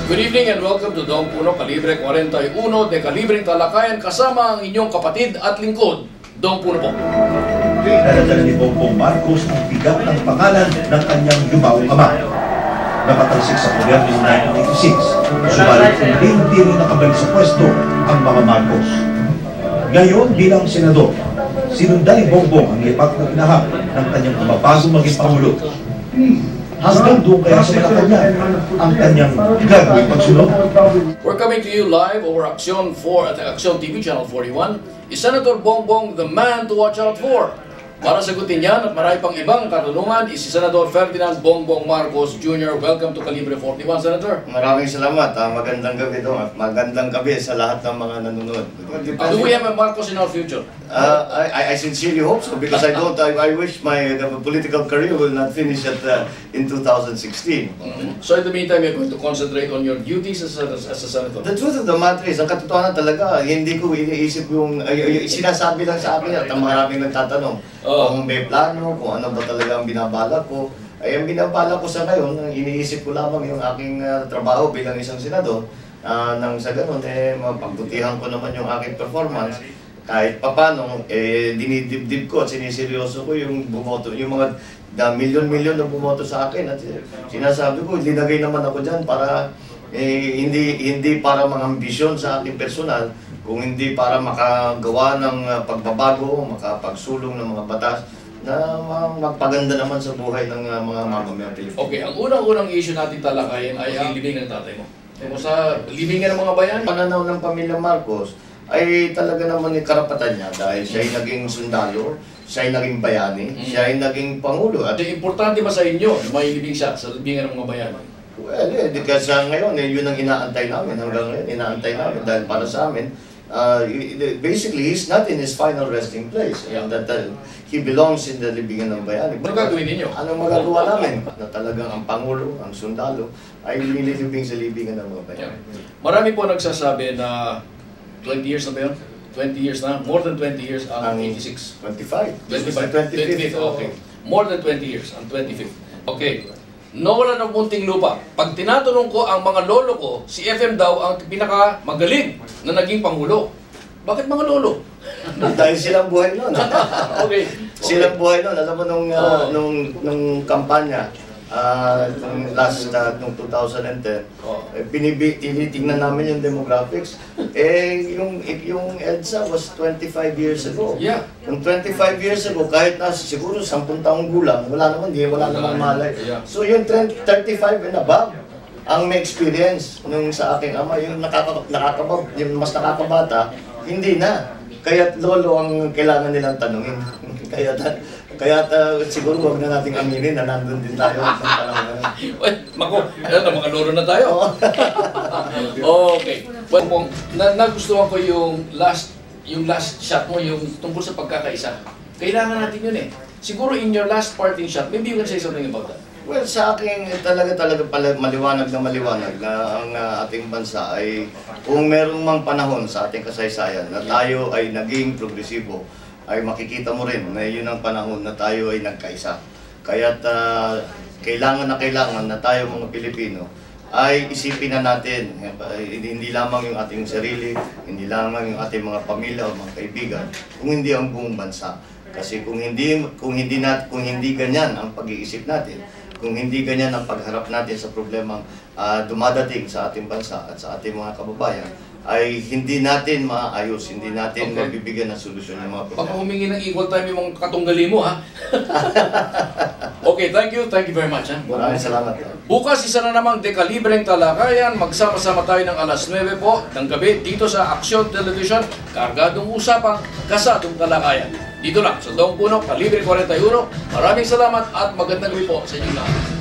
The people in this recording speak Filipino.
Good evening and welcome to Dong Puno Kalibre 41 de Kalibreng Talakayan kasama ang inyong kapatid at lingkod, Dong Puno po. Pinadala ni Bongbong Marcos ang bigat ng pangalan ng kanyang yumaong ama. Napatalsik sa poder noong 1986, subalit hindi rin nakabalik sa pwesto ang mga Marcos. Ngayon bilang senador, sinundan ni Bongbong ang lipat na inahak ng kanyang ama bago maging Pangulo. Hanggang doon kaya sa Malacanang ang kanyang gagawin pagsunod. We're coming to you live over Aksyon TV Channel 41. Is Senator Bongbong the man to watch out for? Para sagutin yan at marami pang ibang katanungan, is si Senator Ferdinand Bongbong Marcos Jr. Welcome to Kalibre 41, Senator. Maraming salamat. Magandang gabi doon at magandang gabi sa lahat ng mga nanonood. Do we have a Marcos in our future? I sincerely hope so because I wish my political career will not finish in 2016. So in the meantime, you're going to concentrate on your duties as a senator? The truth of the matter is, ang katotohanan talaga, hindi ko iniisip yung sinasabi lang sa akin at ang maraming nagtatanong kung may plano, kung ano ba talaga ang binabala ko. Ay, ang binabala ko sa ngayon, iniisip ko lamang yung aking trabaho bilang isang senador. Nang sa ganun, mapagbutihan ko naman yung aking performance. Kahit papano, dinidibdib ko at siniseryoso ko yung bumoto, yung mga milyon-milyon na bumoto sa akin. At sinasabi ko, linagay naman ako dyan para hindi para mga ambisyon sa aking personal, kung hindi para makagawa ng pagbabago, makapagsulong ng mga batas na magpaganda naman sa buhay ng mga mamamayang Pilipino. Okay, ang unang-unang issue natin talakayin ay ang libingan ng tatay mo. Sa libingan ng mga bayan? Pananaw ng pamilya Marcos ay talaga naman yung karapatan niya dahil siya ay naging sundalo, siya ay naging bayani, siya ay naging pangulo. At importante ba sa inyo na may libing siya sa libingan ng mga bayan? Well, kasi ngayon, yun ang inaantay namin hanggang ngayon, inaantay namin dahil para sa amin, basically, he's not in his final resting place. And that he belongs in the libingan ng bayani. Ano gagawin ninyo? Anong magagawa namin? Na talagang ang Pangulo, ang sundalo, ay nililibing sa libingan ng mga bayani. Marami po nagsasabi na 20 years na ba yun? 20 years na? More than 20 years ang 86? 25. 25th, okay. More than 20 years ang 25th. Okay. Nawala ng munting lupa. Pag tinatanong ko ang mga lolo ko, si FM daw ang pinakamagaling na naging Pangulo. Bakit mga lolo? Dahil silang buhay noon. Okay. Silang buhay noon. Alam mo nung kampanya, nung 2010, tinitingnan namin yung demographics. Yung EDSA was 25 years ago. Yeah. Yung 25 years ago, kahit siguro 10 taong gulang, wala namang malay. So yung 35 and above, ang may experience nung sa aking ama, yung yung mas nakakabata, hindi na. Kaya lolo ang kailangan nilang tanungin. Kaya siguro wag na nating aminin na nandun din tayo sa panahon na. Mako, mga lolo na tayo. Okay. Well, nagustuhan ko yung last shot mo, yung tungkol sa pagkakaisa. Kailangan natin yun eh. Siguro in your last parting shot, maybe you can say something about that. Well, sa akin talaga maliwanag na ang ating bansa ay kung merong mang panahon sa ating kasaysayan na tayo ay naging progresibo, ay makikita mo rin na yun ang panahon na tayo ay nagkaisa. Kaya't kailangan na tayo mga Pilipino ay isipin na natin, hindi lamang yung ating sarili, hindi lamang yung ating mga pamilya o mga kaibigan, kung hindi ang buong bansa. Kasi kung hindi ganyan ang pag-iisip natin, kung hindi ganyan ang pagharap natin sa problemang dumadating sa ating bansa at sa ating mga kababayan, ay hindi natin maayos, hindi natin mabibigyan ng solusyon ng mga problema. Baka humingi ng equal time yung mga katunggali mo, ha? Okay, thank you very much, ha? Maraming salamat. Bukas, isa na namang dekalibreng talakayan. Magsama-sama tayo ng alas 9 po ng gabi dito sa Aksyon Television. Kargadong usapang kasadong talakayan. Dito lang sa Dong Puno, Kalibre 41. Maraming salamat at magandang gabi po sa inyo lahat.